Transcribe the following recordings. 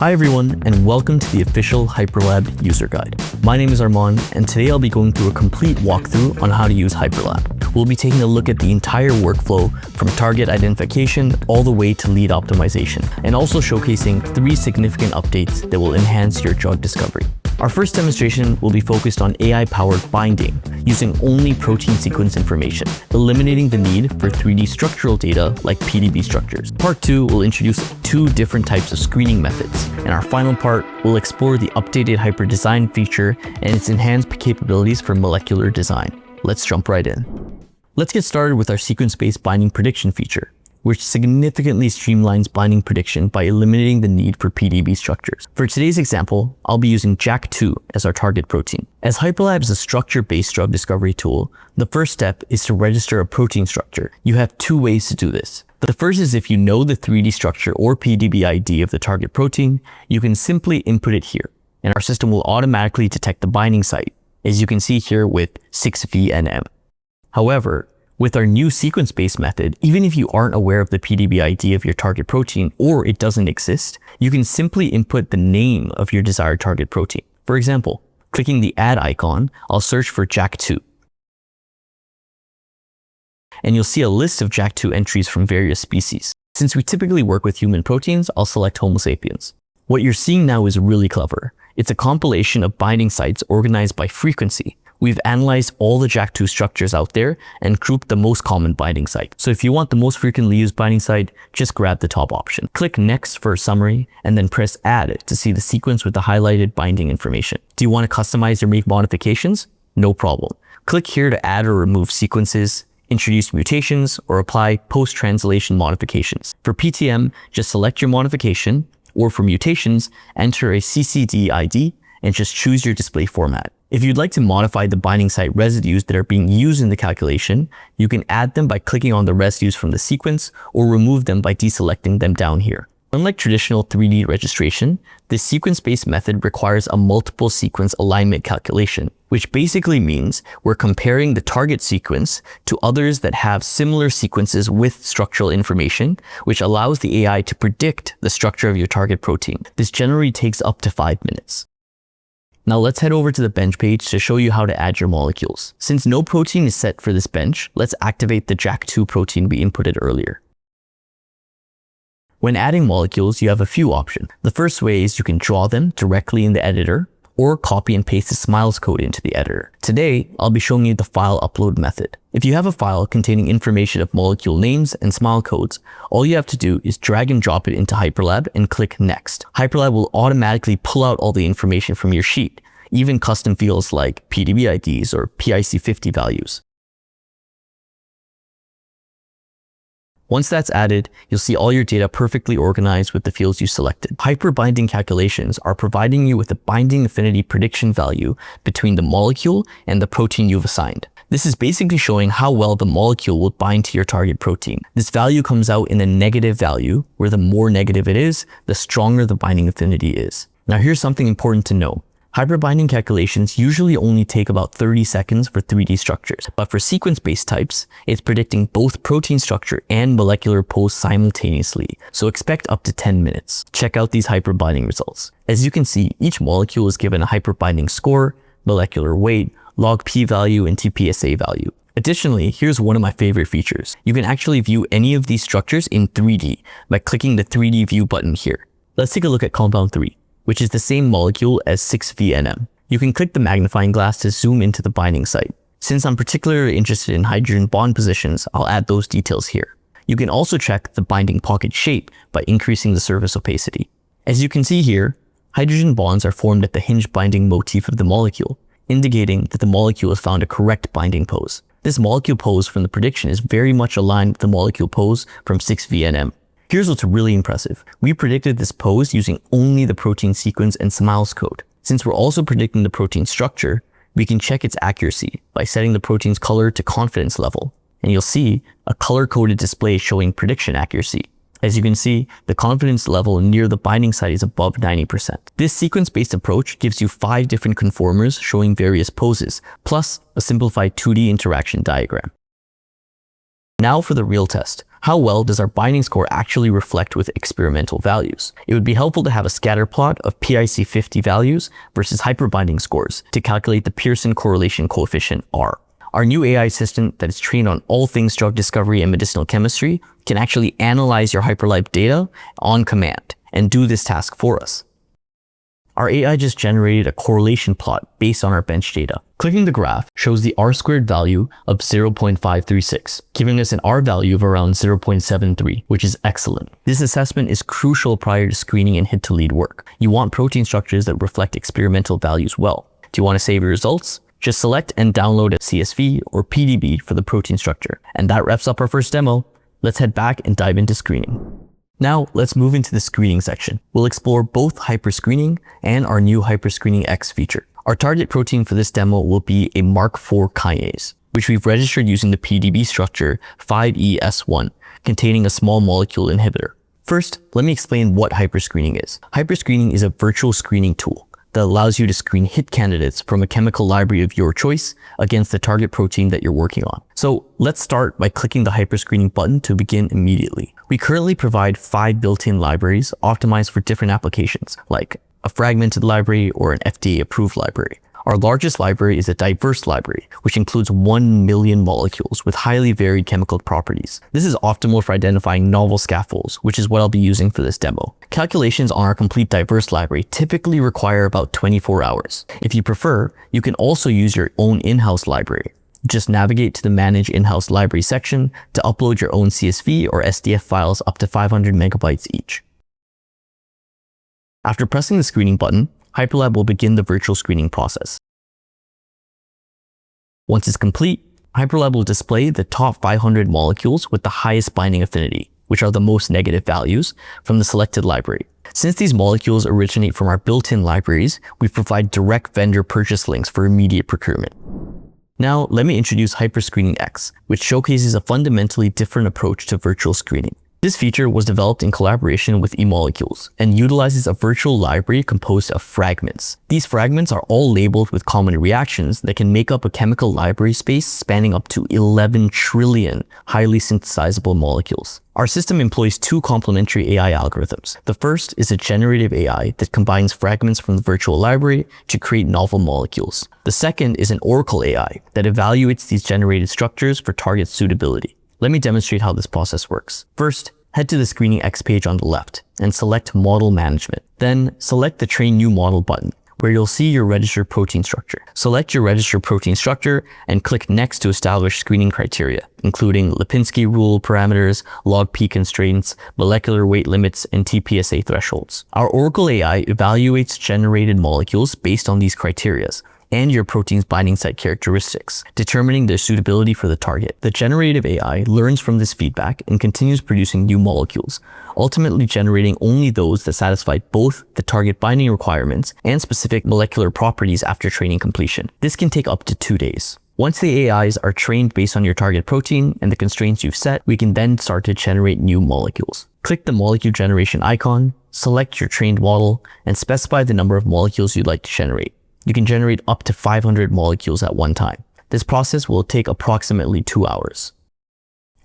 Hi everyone, and welcome to the official HyperLab user guide. My name is Armand, and today I'll be going through a complete walkthrough on how to use HyperLab. We'll be taking a look at the entire workflow from target identification all the way to lead optimization, and also showcasing 3 significant updates that will enhance your drug discovery. Our first demonstration will be focused on AI-powered binding, using only protein sequence information, eliminating the need for 3D structural data like PDB structures. Part 2 will introduce 2 different types of screening methods, and our final part will explore the updated HyperDesign feature and its enhanced capabilities for molecular design. Let's jump right in. Let's get started with our sequence-based binding prediction feature, which significantly streamlines binding prediction by eliminating the need for PDB structures. For today's example, I'll be using JAK2 as our target protein. As HyperLab is a structure-based drug discovery tool, the first step is to register a protein structure. You have 2 ways to do this. The first is if you know the 3D structure or PDB ID of the target protein, you can simply input it here, and our system will automatically detect the binding site, as you can see here with 6VNM. However, with our new sequence-based method, even if you aren't aware of the PDB ID of your target protein or it doesn't exist, you can simply input the name of your desired target protein. For example, clicking the add icon, I'll search for JAK2. And you'll see a list of JAK2 entries from various species. Since we typically work with human proteins, I'll select Homo sapiens. What you're seeing now is really clever. It's a compilation of binding sites organized by frequency. We've analyzed all the JAK2 structures out there and grouped the most common binding site. So if you want the most frequently used binding site, just grab the top option. Click Next for a summary, and then press Add to see the sequence with the highlighted binding information. Do you want to customize or make modifications? No problem. Click here to add or remove sequences, introduce mutations, or apply post-translation modifications. For PTM, just select your modification, or for mutations, enter a CCD ID and just choose your display format. If you'd like to modify the binding site residues that are being used in the calculation, you can add them by clicking on the residues from the sequence or remove them by deselecting them down here. Unlike traditional 3D registration, this sequence-based method requires a multiple sequence alignment calculation, which basically means we're comparing the target sequence to others that have similar sequences with structural information, which allows the AI to predict the structure of your target protein. This generally takes up to 5 minutes. Now let's head over to the bench page to show you how to add your molecules. Since no protein is set for this bench, let's activate the JAK2 protein we inputted earlier. When adding molecules, you have a few options. The first way is you can draw them directly in the editor or copy and paste the SMILES code into the editor. Today, I'll be showing you the file upload method. If you have a file containing information of molecule names and SMILE codes, all you have to do is drag and drop it into HyperLab and click Next. HyperLab will automatically pull out all the information from your sheet, even custom fields like PDB IDs or PIC50 values. Once that's added, you'll see all your data perfectly organized with the fields you selected. Hyperbinding calculations are providing you with a binding affinity prediction value between the molecule and the protein you've assigned. This is basically showing how well the molecule will bind to your target protein. This value comes out in a negative value, where the more negative it is, the stronger the binding affinity is. Now here's something important to know. Hyperbinding calculations usually only take about 30 seconds for 3D structures, but for sequence-based types, it's predicting both protein structure and molecular pose simultaneously, so expect up to 10 minutes. Check out these hyperbinding results. As you can see, each molecule is given a hyperbinding score, molecular weight, log p-value, and TPSA value. Additionally, here's one of my favorite features. You can actually view any of these structures in 3D by clicking the 3D view button here. Let's take a look at compound 3. Which is the same molecule as 6VNM. You can click the magnifying glass to zoom into the binding site. Since I'm particularly interested in hydrogen bond positions, I'll add those details here. You can also check the binding pocket shape by increasing the surface opacity. As you can see here, hydrogen bonds are formed at the hinge binding motif of the molecule, indicating that the molecule has found a correct binding pose. This molecule pose from the prediction is very much aligned with the molecule pose from 6VNM. Here's what's really impressive. We predicted this pose using only the protein sequence and SMILES code. Since we're also predicting the protein structure, we can check its accuracy by setting the protein's color to confidence level. And you'll see a color-coded display showing prediction accuracy. As you can see, the confidence level near the binding site is above 90%. This sequence-based approach gives you 5 different conformers showing various poses, plus a simplified 2D interaction diagram. Now for the real test. How well does our binding score actually reflect with experimental values? It would be helpful to have a scatter plot of PIC50 values versus hyperbinding scores to calculate the Pearson correlation coefficient R. Our new AI assistant that is trained on all things drug discovery and medicinal chemistry can actually analyze your HyperLab data on command and do this task for us. Our AI just generated a correlation plot based on our bench data. Clicking the graph shows the R-squared value of 0.536, giving us an R value of around 0.73, which is excellent. This assessment is crucial prior to screening and hit-to-lead work. You want protein structures that reflect experimental values well. Do you want to save your results? Just select and download a CSV or PDB for the protein structure. And that wraps up our first demo. Let's head back and dive into screening. Now, let's move into the screening section. We'll explore both hyperscreening and our new hyperscreening X feature. Our target protein for this demo will be a Mark4 kinase, which we've registered using the PDB structure 5ES1, containing a small molecule inhibitor. First, let me explain what hyperscreening is. Hyperscreening is a virtual screening tool that allows you to screen hit candidates from a chemical library of your choice against the target protein that you're working on. So let's start by clicking the hyperscreening button to begin immediately. We currently provide 5 built-in libraries optimized for different applications, like a fragmented library or an FDA-approved library. Our largest library is a diverse library, which includes 1 million molecules with highly varied chemical properties. This is optimal for identifying novel scaffolds, which is what I'll be using for this demo. Calculations on our complete diverse library typically require about 24 hours. If you prefer, you can also use your own in-house library. Just navigate to the Manage In-House Library section to upload your own CSV or SDF files up to 500 megabytes each. After pressing the screening button, HyperLab will begin the virtual screening process. Once it's complete, HyperLab will display the top 500 molecules with the highest binding affinity, which are the most negative values, from the selected library. Since these molecules originate from our built-in libraries, we provide direct vendor purchase links for immediate procurement. Now, let me introduce Hyperscreening X, which showcases a fundamentally different approach to virtual screening. This feature was developed in collaboration with eMolecules and utilizes a virtual library composed of fragments. These fragments are all labeled with common reactions that can make up a chemical library space spanning up to 11 trillion highly synthesizable molecules. Our system employs 2 complementary AI algorithms. The first is a generative AI that combines fragments from the virtual library to create novel molecules. The second is an Oracle AI that evaluates these generated structures for target suitability. Let me demonstrate how this process works. First, head to the Screening X page on the left and select Model Management. Then select the Train New Model button, where you'll see your registered protein structure. Select your registered protein structure and click Next to establish screening criteria, including Lipinski rule parameters, log P constraints, molecular weight limits, and TPSA thresholds. Our Oracle AI evaluates generated molecules based on these criteria and your protein's binding site characteristics, determining their suitability for the target. The generative AI learns from this feedback and continues producing new molecules, ultimately generating only those that satisfy both the target binding requirements and specific molecular properties after training completion. This can take up to 2 days. Once the AIs are trained based on your target protein and the constraints you've set, we can then start to generate new molecules. Click the molecule generation icon, select your trained model, and specify the number of molecules you'd like to generate. You can generate up to 500 molecules at one time. This process will take approximately 2 hours.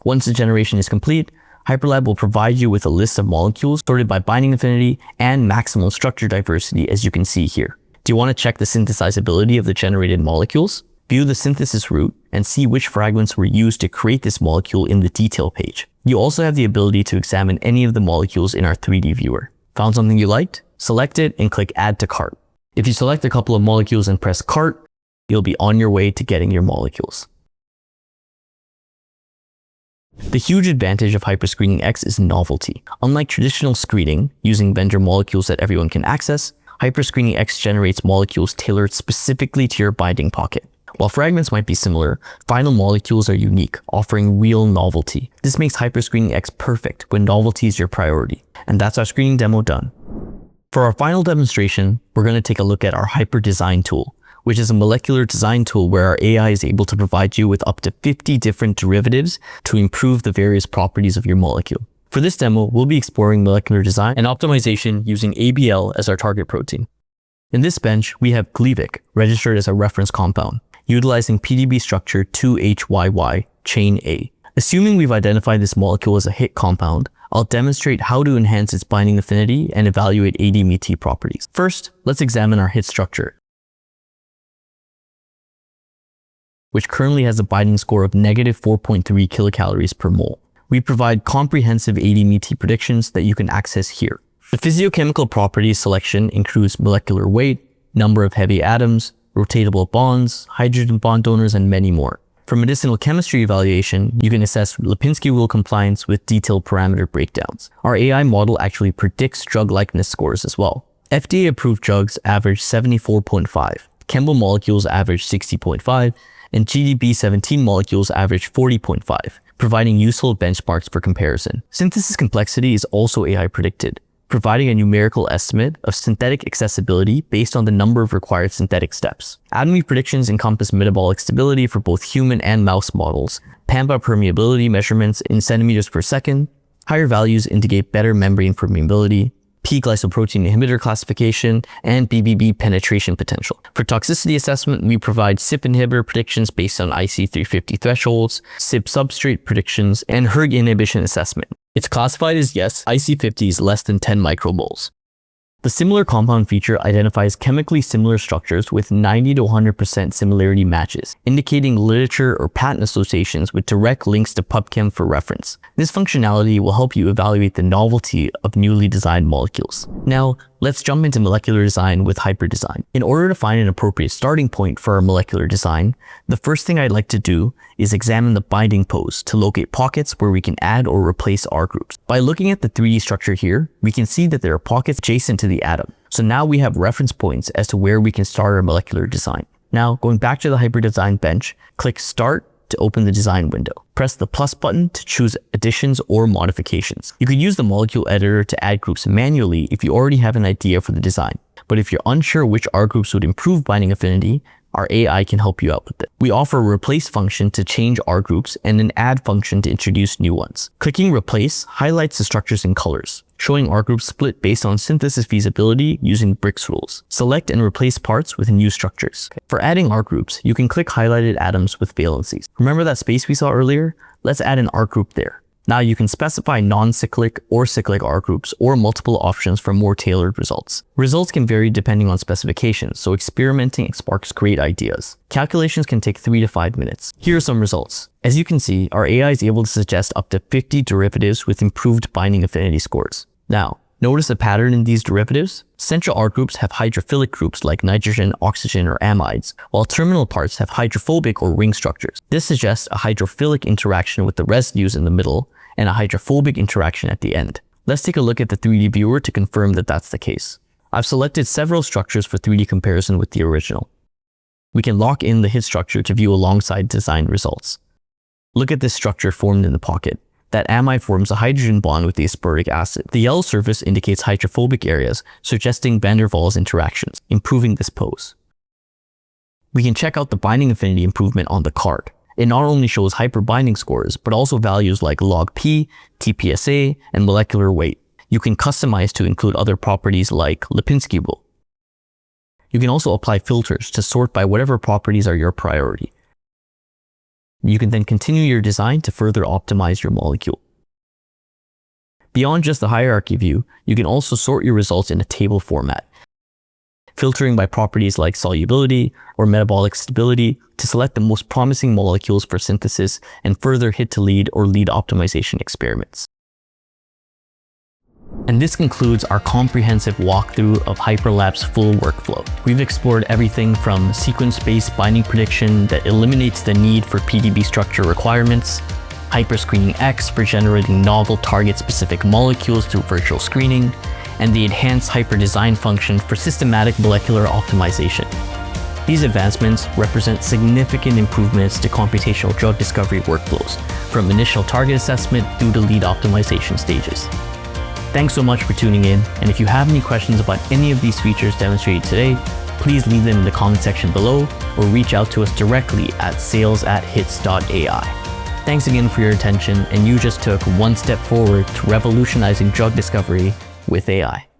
Once the generation is complete, HyperLab will provide you with a list of molecules sorted by binding affinity and maximal structure diversity, as you can see here. Do you want to check the synthesizability of the generated molecules? View the synthesis route and see which fragments were used to create this molecule in the detail page. You also have the ability to examine any of the molecules in our 3D viewer. Found something you liked? Select it and click Add to Cart. If you select a couple of molecules and press Cart, you'll be on your way to getting your molecules. The huge advantage of Hyperscreening X is novelty. Unlike traditional screening, using vendor molecules that everyone can access, Hyperscreening X generates molecules tailored specifically to your binding pocket. While fragments might be similar, final molecules are unique, offering real novelty. This makes Hyperscreening X perfect when novelty is your priority. And that's our screening demo done. For our final demonstration, we're going to take a look at our Hyper Design tool, which is a molecular design tool where our AI is able to provide you with up to 50 different derivatives to improve the various properties of your molecule. For this demo, we'll be exploring molecular design and optimization using ABL as our target protein. In this bench, we have Gleevec registered as a reference compound, utilizing PDB structure 2HYY chain A. Assuming we've identified this molecule as a hit compound, I'll demonstrate how to enhance its binding affinity and evaluate ADMET properties. First, let's examine our hit structure, which currently has a binding score of -4.3 kilocalories per mole. We provide comprehensive ADMET predictions that you can access here. The physiochemical properties selection includes molecular weight, number of heavy atoms, rotatable bonds, hydrogen bond donors, and many more. For medicinal chemistry evaluation, you can assess Lipinski rule compliance with detailed parameter breakdowns. Our AI model actually predicts drug likeness scores as well. FDA-approved drugs average 74.5, chemical molecules average 60.5, and GDB17 molecules average 40.5, providing useful benchmarks for comparison. Synthesis complexity is also AI predicted, providing a numerical estimate of synthetic accessibility based on the number of required synthetic steps. ADME predictions encompass metabolic stability for both human and mouse models, Pampa permeability measurements in centimeters per second. Higher values indicate better membrane permeability, P-glycoprotein inhibitor classification, and BBB penetration potential. For toxicity assessment, we provide CYP inhibitor predictions based on IC350 thresholds, CYP substrate predictions, and hERG inhibition assessment. It's classified as yes, IC50 is less than 10 micromoles. The similar compound feature identifies chemically similar structures with 90 to 100% similarity matches, indicating literature or patent associations with direct links to PubChem for reference. This functionality will help you evaluate the novelty of newly designed molecules. Now, let's jump into molecular design with HyperDesign. In order to find an appropriate starting point for our molecular design, the first thing I'd like to do is examine the binding pose to locate pockets where we can add or replace R groups. By looking at the 3D structure here, we can see that there are pockets adjacent to the atom. So now we have reference points as to where we can start our molecular design. Now, going back to the HyperDesign bench, click Start to open the design window. Press the plus button to choose additions or modifications. You can use the molecule editor to add groups manually if you already have an idea for the design. But if you're unsure which R groups would improve binding affinity, our AI can help you out with it. We offer a replace function to change R groups and an add function to introduce new ones. Clicking replace highlights the structures in colors, showing R groups split based on synthesis feasibility using Brix rules. Select and replace parts with new structures. For adding R groups, you can click highlighted atoms with valencies. Remember that space we saw earlier? Let's add an R group there. Now you can specify non-cyclic or cyclic R groups or multiple options for more tailored results. Results can vary depending on specifications, so experimenting sparks great ideas. Calculations can take 3 to 5 minutes. Here are some results. As you can see, our AI is able to suggest up to 50 derivatives with improved binding affinity scores. Now, notice a pattern in these derivatives? Central R groups have hydrophilic groups like nitrogen, oxygen, or amides, while terminal parts have hydrophobic or ring structures. This suggests a hydrophilic interaction with the residues in the middle and a hydrophobic interaction at the end. Let's take a look at the 3D viewer to confirm that that's the case. I've selected several structures for 3D comparison with the original. We can lock in the hit structure to view alongside design results. Look at this structure formed in the pocket. That amide forms a hydrogen bond with the aspartic acid. The yellow surface indicates hydrophobic areas, suggesting van der Waals interactions, improving this pose. We can check out the binding affinity improvement on the card. It not only shows hyperbinding scores, but also values like log P, TPSA, and molecular weight. You can customize to include other properties like Lipinski rule. You can also apply filters to sort by whatever properties are your priority. You can then continue your design to further optimize your molecule. Beyond just the hierarchy view, you can also sort your results in a table format, filtering by properties like solubility or metabolic stability to select the most promising molecules for synthesis and further hit to lead or lead optimization experiments. And this concludes our comprehensive walkthrough of HyperLab's full workflow. We've explored everything from sequence-based binding prediction that eliminates the need for PDB structure requirements, Hyperscreening X for generating novel target-specific molecules through virtual screening, and the enhanced HyperDesign function for systematic molecular optimization. These advancements represent significant improvements to computational drug discovery workflows, from initial target assessment through to lead optimization stages. Thanks so much for tuning in, and if you have any questions about any of these features demonstrated today, please leave them in the comment section below or reach out to us directly at sales@hits.ai. Thanks again for your attention, and you just took one step forward to revolutionizing drug discovery with AI.